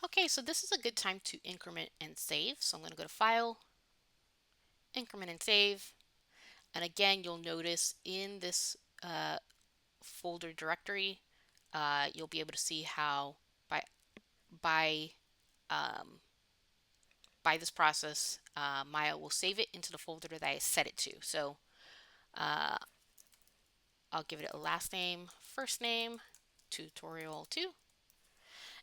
Okay, so this is a good time to increment and save. So I'm going to go to File, Increment and Save. And again, you'll notice in this folder directory, you'll be able to see how by um, by this process, Maya will save it into the folder that I set it to. So uh, I'll give it a last name, first name, tutorial 2,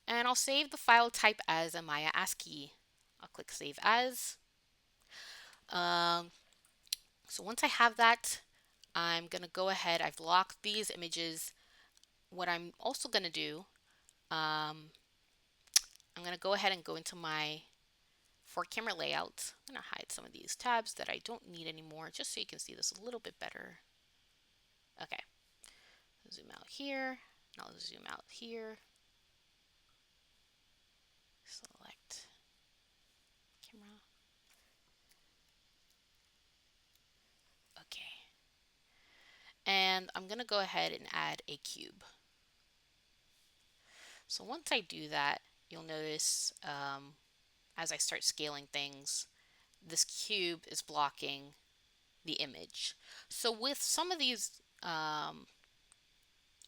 and I'll save the file type as a Maya ASCII. I'll click Save As. Um, so once I have that, I'm going to go ahead. I've locked these images. What I'm also going to do, I'm going to go ahead and go into my for camera layout. I'm going to hide some of these tabs that I don't need anymore just so you can see this a little bit better. Okay, zoom out here, and I'll zoom out here. Select camera. Okay. And I'm going to go ahead and add a cube. So once I do that, you'll notice as I start scaling things, this cube is blocking the image. So with some of these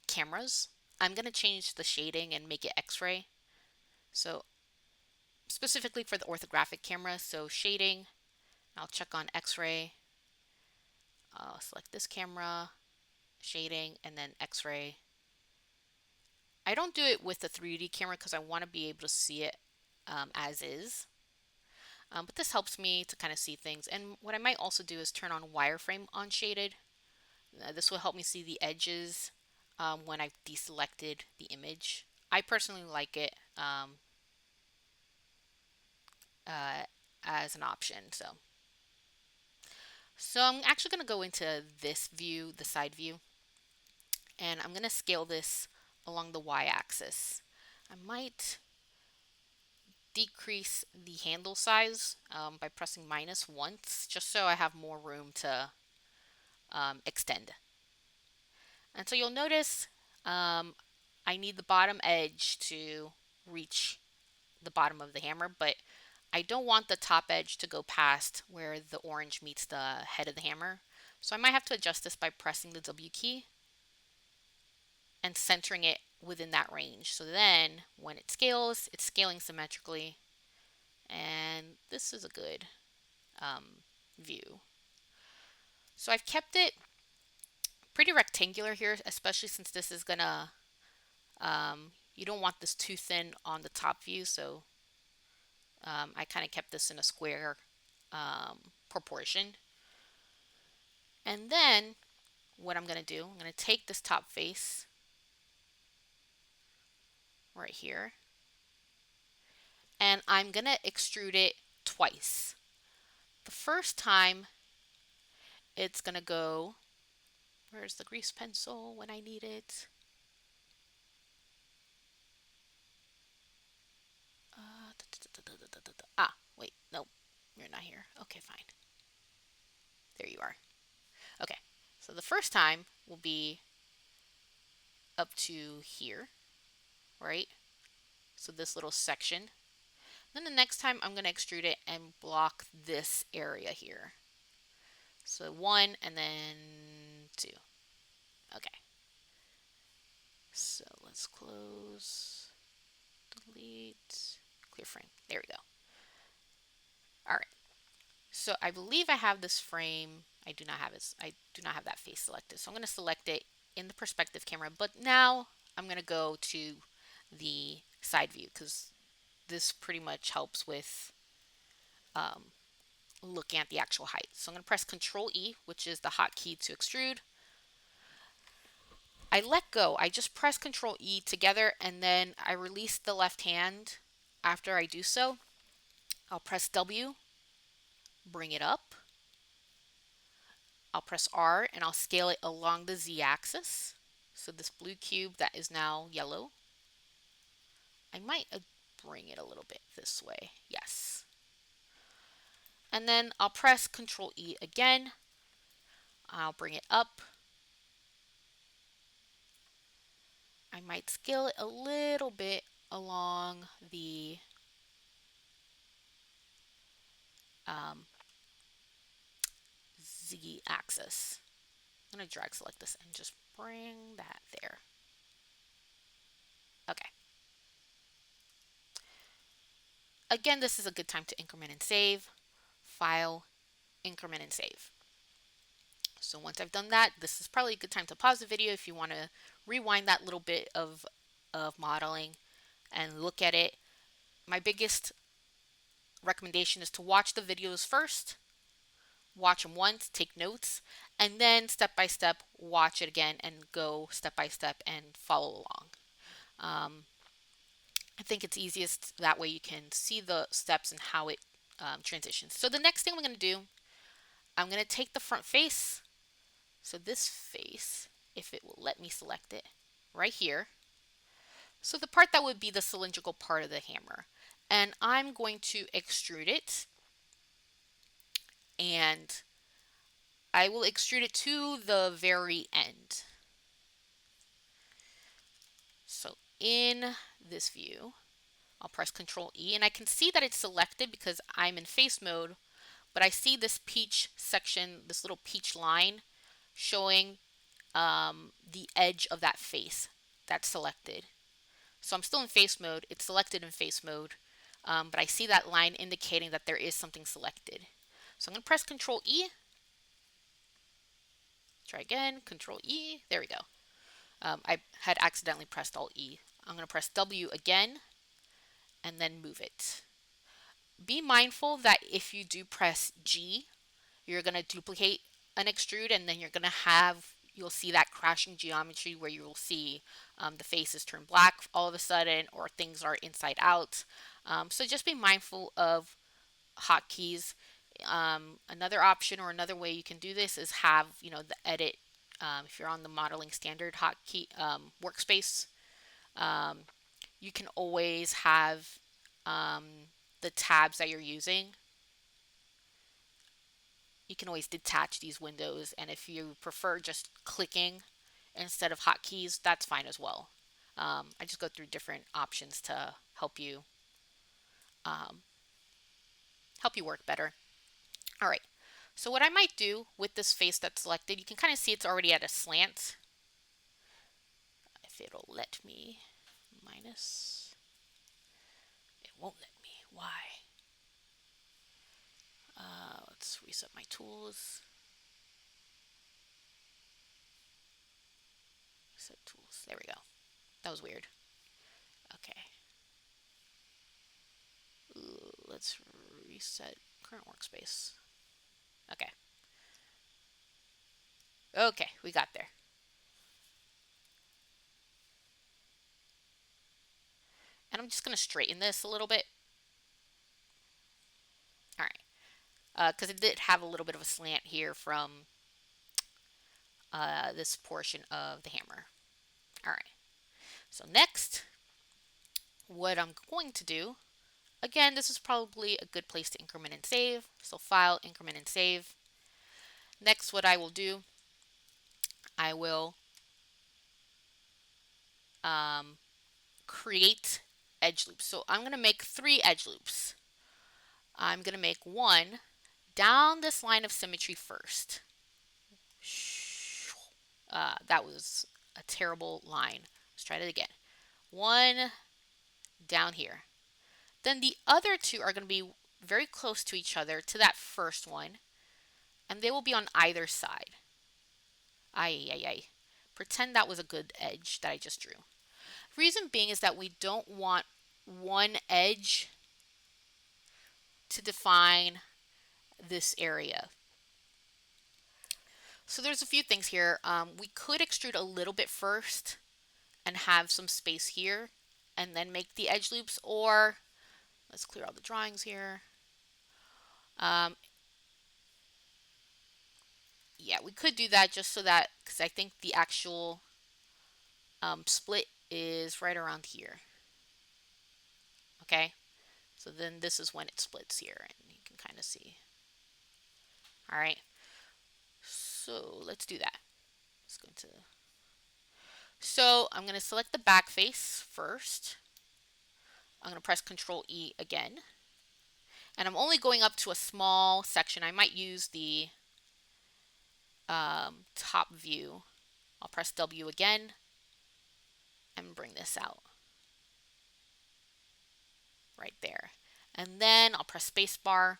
cameras, I'm going to change the shading and make it X-ray. So specifically for the orthographic camera, so shading, I'll check on X-ray. I'll select this camera, shading, and then X-ray. I don't do it with the 3D camera because I want to be able to see it as is. But this helps me to kind of see things. And what I might also do is turn on wireframe on shaded. This will help me see the edges when I've deselected the image. I personally like it uh, as an option. So I'm actually going to go into this view, the side view, and I'm going to scale this along the y-axis. I might decrease the handle size by pressing minus once, just so I have more room to extend. And so you'll notice I need the bottom edge to reach the bottom of the hammer, but I don't want the top edge to go past where the orange meets the head of the hammer. So I might have to adjust this by pressing the W key and centering it within that range. So then when it scales, it's scaling symmetrically. And this is a good view. So I've kept it pretty rectangular here, especially since this is gonna, you don't want this too thin on the top view. So I kind of kept this in a square proportion. And then what I'm gonna do, I'm gonna take this top face right here, and I'm gonna extrude it twice. The first time it's gonna go, where's the grease pencil when I need it? Ah, wait, nope, you're not here. Okay, fine. There you are. Okay, so the first time will be up to here, right? So this little section. Then the next time I'm going to extrude it and block this area here. So 1 and then 2. Okay. So let's close, delete, clear frame. There we go. All right. So I believe I have this frame. I do not have it. I do not have that face selected. So I'm going to select it in the perspective camera. But now I'm going to go to the side view because this pretty much helps with looking at the actual height. So I'm going to press Control E, which is the hotkey to extrude. I let go. I just press Control E together and then I release the left hand. After I do so, I'll press W, bring it up. I'll press R and I'll scale it along the Z axis. So this blue cube that is now yellow. I might bring it a little bit this way. Yes. And then I'll press Control E again. I'll bring it up. I might scale it a little bit along the um, z-axis. I'm going to drag select this and just bring that there. Okay. Again, this is a good time to increment and save. File, increment and save. So once I've done that, this is probably a good time to pause the video if you want to rewind that little bit of modeling and look at it. My biggest recommendation is to watch the videos first, watch them once, take notes, and then step by step watch it again and go step by step and follow along. I think it's easiest that way you can see the steps and how it transitions. So the next thing we're going to do, I'm going to take the front face. So this face, if it will let me select it, right here. So the part that would be the cylindrical part of the hammer. And I'm going to extrude it. And I will extrude it to the very end. So in this view, I'll press Control E, and I can see that it's selected because I'm in face mode, but I see this peach section, this little peach line showing the edge of that face that's selected. So I'm still in face mode, it's selected in face mode, but I see that line indicating that there is something selected. So I'm going to press Control E, try again, Control E, there we go. I had accidentally pressed Alt E. I'm going to press W again and then move it. Be mindful that if you do press G, you're going to duplicate an extrude and then you'll see that crashing geometry where you will see the faces turn black all of a sudden or things are inside out. So just be mindful of hotkeys. Another option or another way you can do this is have the edit. If you're on the modeling standard hotkey workspace, you can always have the tabs that you're using. You can always detach these windows, and if you prefer just clicking instead of hotkeys, that's fine as well. I just go through different options to um, help you work better. All right. So what I might do with this face that's selected, you can kind of see it's already at a slant. If it'll let me minus, it won't let me. Why? Let's reset my tools. Reset tools. There we go. That was weird. Okay. Ooh, let's reset current workspace. Okay. Okay, we got there. And I'm just going to straighten this a little bit. All right. Because it did have a little bit of a slant here from this portion of the hammer. All right. So next, what I'm going to do, again, this is probably a good place to increment and save. So File, Increment and Save. Next, what I will do, I will create edge loops. So I'm going to make 3 edge loops. I'm going to make one down this line of symmetry first. That was a terrible line. Let's try it again. One down here. Then the other 2 are going to be very close to each other to that first one, and they will be on either side. Ay. Pretend that was a good edge that I just drew. Reason being is that we don't want one edge to define this area. So there's a few things here. We could extrude a little bit first and have some space here and then make the edge loops, or let's clear all the drawings here. Yeah, we could do that just so that, because I think the actual split is right around here. Okay, so then this is when it splits here, and you can kind of see. All right, so let's do that. Let's go into. So I'm going to select the back face first. I'm going to press Control E again. And I'm only going up to a small section. I might use the top view. I'll press W again and bring this out right there. And then I'll press spacebar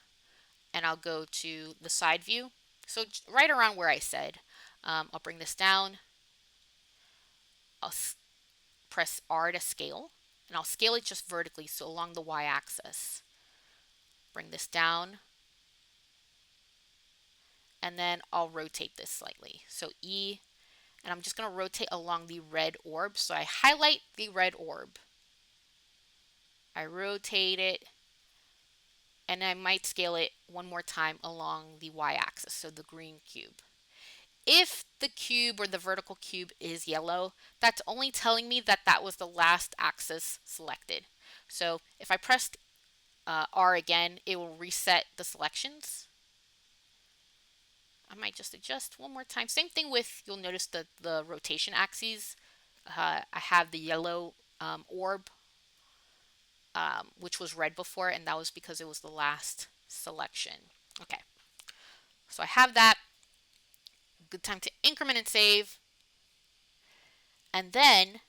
and I'll go to the side view. So right around where I said, I'll bring this down. I'll press R to scale, and I'll scale it just vertically, so along the y-axis. Bring this down, and then I'll rotate this slightly. So E, and I'm just going to rotate along the red orb. So I highlight the red orb. I rotate it, and I might scale it one more time along the y-axis, so the green cube. If the cube or the vertical cube is yellow, that's only telling me that that was the last axis selected. So if I pressed R again, it will reset the selections. I might just adjust one more time. Same thing with, you'll notice the rotation axes. I have the yellow orb, which was red before, and that was because it was the last selection. Okay, so I have that. Good time to increment and save. And then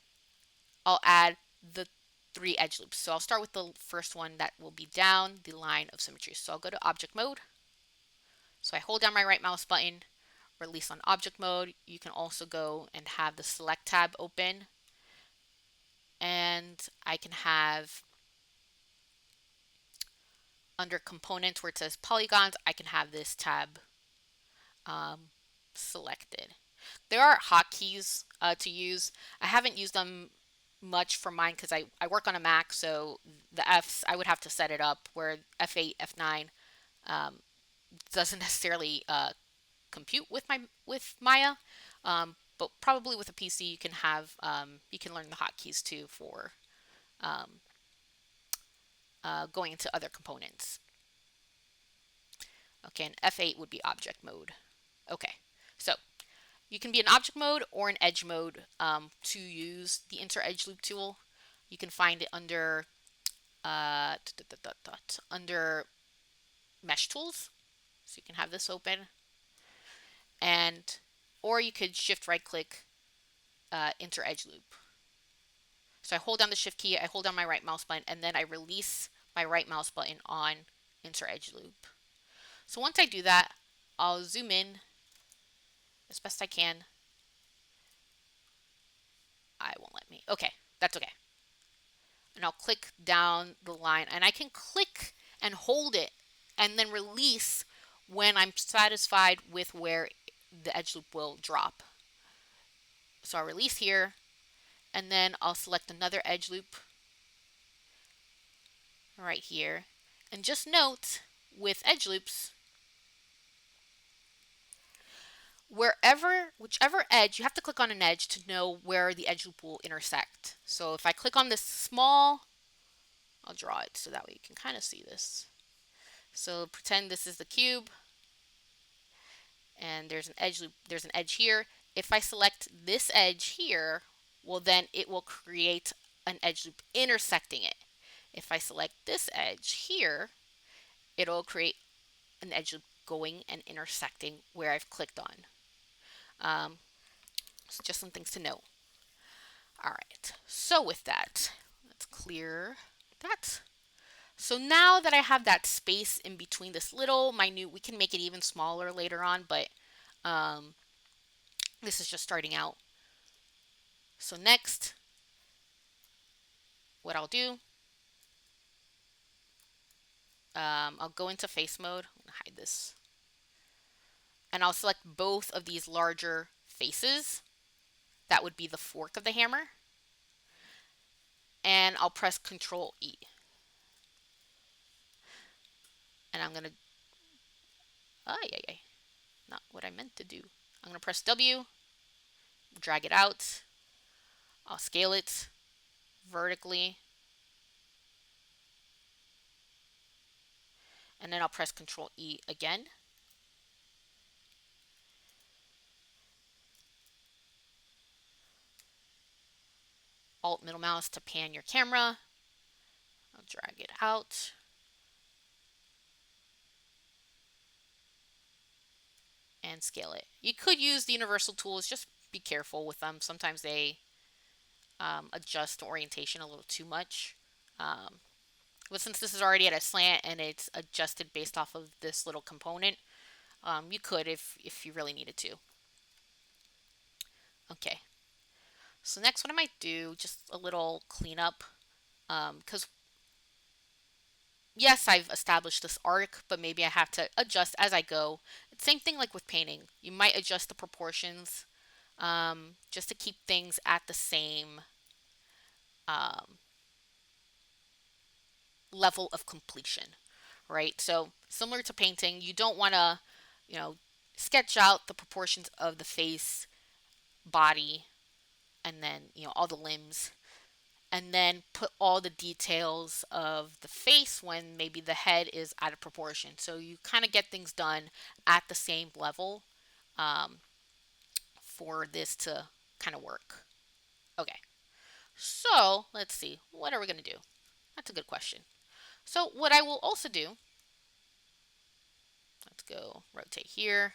I'll add the 3 edge loops. So I'll start with the first one that will be down the line of symmetry. So I'll go to object mode. So I hold down my right mouse button, release on object mode. You can also go and have the select tab open. And I can have under components where it says polygons, I can have this tab selected. There are hotkeys to use. I haven't used them much for mine because I work on a Mac, so the Fs, I would have to set it up where F8, F9 doesn't necessarily compute with Maya, but probably with a PC you can have you can learn the hotkeys too for going into other components. Okay, and F8 would be object mode. Okay, so you can be in object mode or in edge mode to use the insert edge loop tool. You can find it under under mesh tools. So you can have this open, and or you could shift right click insert edge loop. So I hold down the shift key, I hold down my right mouse button, and then I release my right mouse button on insert edge loop. So once I do that, I'll zoom in as best I can. I won't let me. Okay, that's okay. And I'll click down the line, and I can click and hold it and then release when I'm satisfied with where the edge loop will drop. So I'll release here, and then I'll select another edge loop right here. And just note with edge loops, whichever edge, you have to click on an edge to know where the edge loop will intersect. So if I click on this small, I'll draw it so that way you can kind of see this. So pretend this is the cube, and there's an edge loop, there's an edge here. If I select this edge here, well then it will create an edge loop intersecting it. If I select this edge here, it'll create an edge loop going and intersecting where I've clicked on. So just some things to know. All right, so with that, let's clear that. So now that I have that space in between this little minute, we can make it even smaller later on, but this is just starting out. So next, what I'll do, I'll go into face mode. I'm gonna hide this. And I'll select both of these larger faces. That would be the fork of the hammer. And I'll press Control E. And I'm gonna, not what I meant to do. I'm gonna press W, drag it out. I'll scale it vertically. And then I'll press Control E again. Alt middle mouse to pan your camera. drag it out. And scale it. You could use the universal tools, just be careful with them. Sometimes they adjust the orientation a little too much. Um, but since this is already at a slant and it's adjusted based off of this little component, you could if you really needed to. Okay, so next what I might do, just a little cleanup, because yes, I've established this arc, but maybe I have to adjust as I go. Same thing like with painting. You might adjust the proportions just to keep things at the same um, level of completion, right? So similar to painting, you don't want to, you know, sketch out the proportions of the face, body, and then, all the limbs, and then put all the details of the face when maybe the head is out of proportion. So you kind of get things done at the same level um, for this to kind of work. Okay, so let's see. What are we going to do? That's a good question. So what I will also do, let's go rotate here.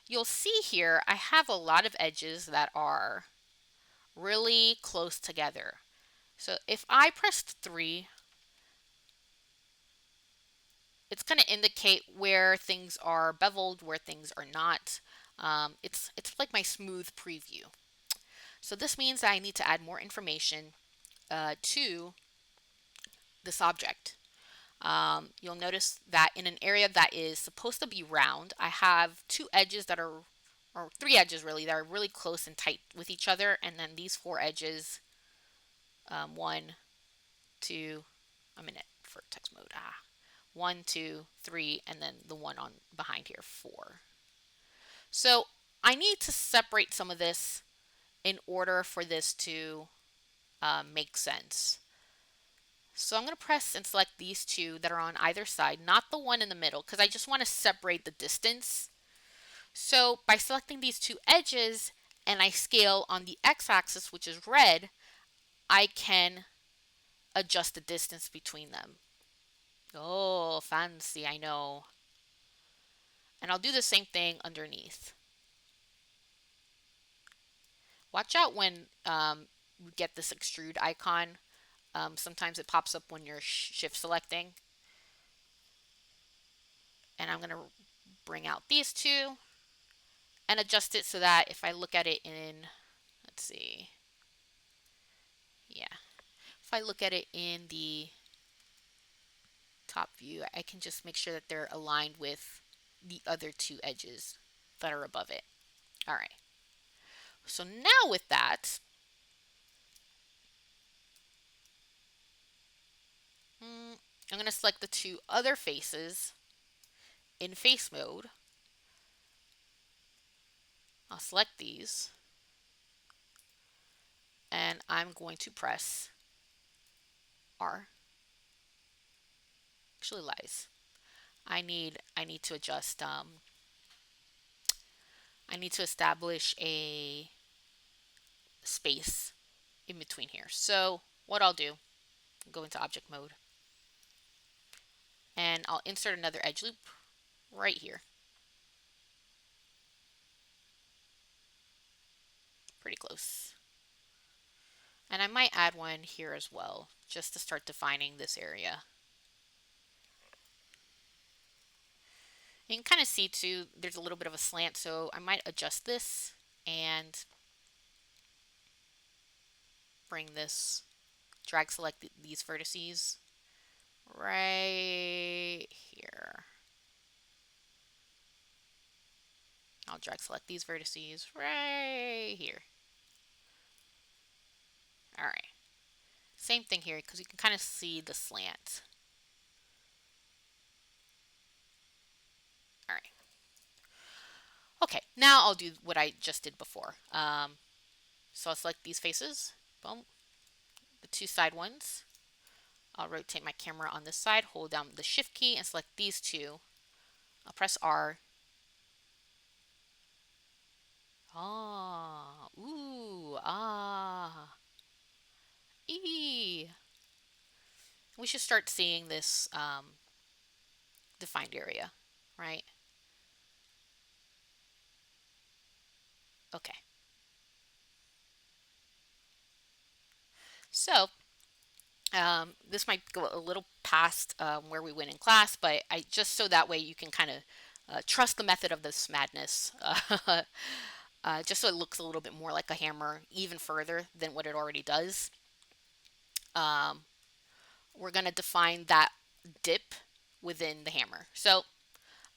You'll see here I have a lot of edges that are really close together. So if I press 3, it's going to indicate where things are beveled, where things are not. It's like my smooth preview. So this means that I need to add more information to this object. You'll notice that in an area that is supposed to be round, I have 2 edges that are, or 3 edges really, that are really close and tight with each other, and then these 4 edges, 1, 2, I'm in it for text mode. 1, 2, 3, and then the one on behind here, 4. So I need to separate some of this in order for this to make sense. So I'm going to press and select these 2 that are on either side, not the one in the middle, because I just want to separate the distance. So by selecting these 2 edges and I scale on the x-axis, which is red, I can adjust the distance between them. Oh, fancy, I know. And I'll do the same thing underneath. Watch out when you get this extrude icon. Sometimes it pops up when you're shift selecting. And I'm going to bring out these 2 and adjust it so that if I look at it in, let's see, yeah, if I look at it in the top view, I can just make sure that they're aligned with the other 2 edges that are above it. All right. So now with that, I'm going to select the 2 other faces in face mode. I'll select these and I'm going to press R. Actually lies. I need to adjust I need to establish a space in between here. So what I'll do, go into object mode and I'll insert another edge loop right here. Pretty close. And I might add one here as well, just to start defining this area. You can kind of see too, there's a little bit of a slant, so I might adjust this and bring this, drag select these vertices right here. I'll drag select these vertices right here. All right. Same thing here because you can kind of see the slant. All right. Okay, now I'll do what I just did before. So I'll select these faces. Boom. The 2 side ones. I'll rotate my camera on this side, hold down the shift key and select these 2. I'll press R. Ah, ooh, ah, ee. We should start seeing this defined area, right? Okay. So this might go a little past where we went in class, but I just so that way you can kind of trust the method of this madness, just so it looks a little bit more like a hammer, even further than what it already does. Um, we're going to define that dip within the hammer. So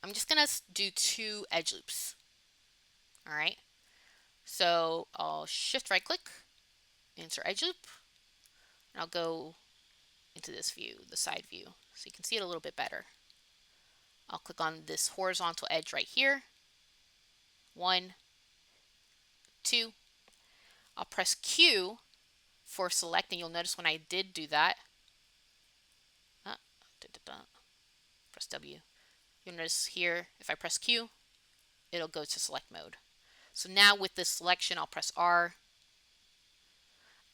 I'm just going to do 2 edge loops. All right. So I'll shift right click, insert edge loop, and I'll go into this view, the side view, so you can see it a little bit better. I'll click on this horizontal edge right here. 1, 2. I'll press Q for select, and you'll notice when I did do that, uh, press W. You'll notice here, if I press Q, it'll go to select mode. So now with this selection, I'll press R.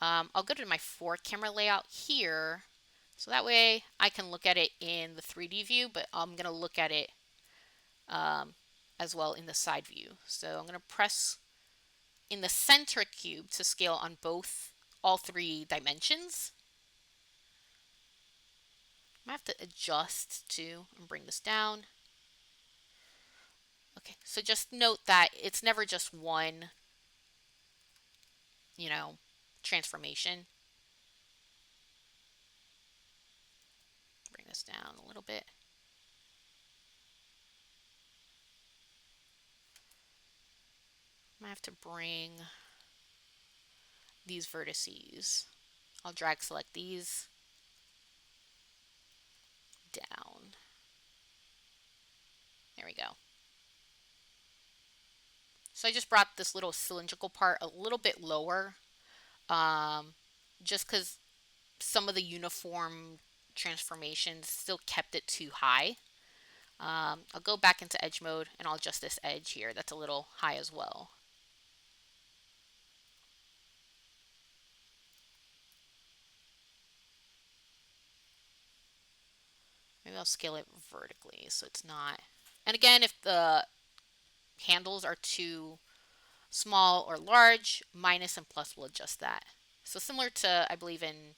I'll go to my 4 camera layout here. So that way I can look at it in the 3D view, but I'm going to look at it as well in the side view. So I'm going to press in the center cube to scale on all 3 dimensions. I have to adjust to and bring this down. Okay, so just note that it's never just one, you know, transformation. Bring this down a little bit. I have to bring these vertices. I'll drag select these down. There we go. So I just brought this little cylindrical part a little bit lower, just because some of the uniform transformations still kept it too high. I'll go back into edge mode and I'll adjust this edge here. That's a little high as well. Maybe I'll scale it vertically so it's not. And again, if the handles are too small or large, minus and plus will adjust that. So similar to, I believe, in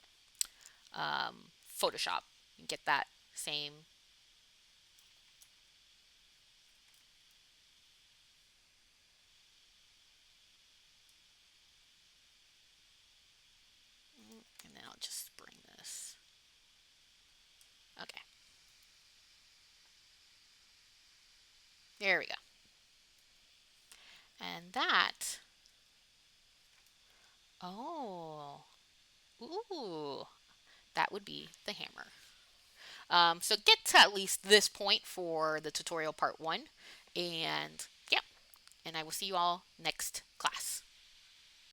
Photoshop, you get that same. And then I'll just bring this. Okay. There we go. And that. Oh. Ooh. That would be the hammer. So get to at least this point for the tutorial part 1. And yeah, and I will see you all next class.